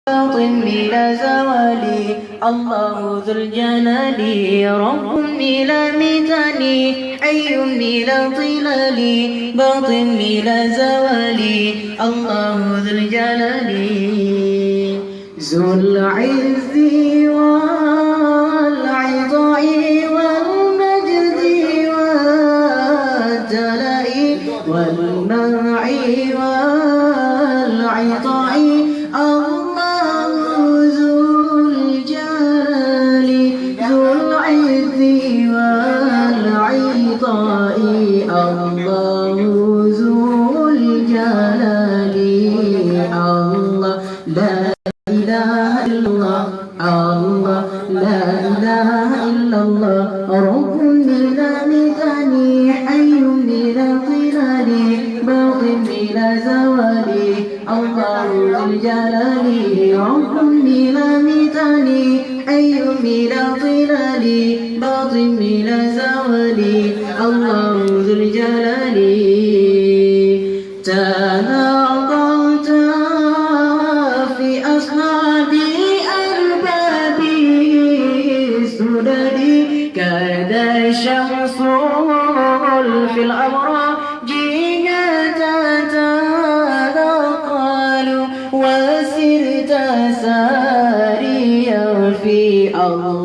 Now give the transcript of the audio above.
بلا زوالي الله ذو الجلال رب بلا ميزان حي بلا ظلال باطن بلا زوال الله ذو الجلال ذو العز والعطاء والمجد والجلاء والمنع والعطاء الله ذو الجلال الله لا إله إلا الله لا إله إلا الله رب بلا ميزان حي بلا ظلال باطن بلا زوال الله ذو الجلال رب بلا ميزان حي بلا ظلال باطن بلا زوال الله ذو الجلال تناقضت في أصحاب أرباب السدد كاد الشمس في الأبراج تتنقل وسرت ساريا في الله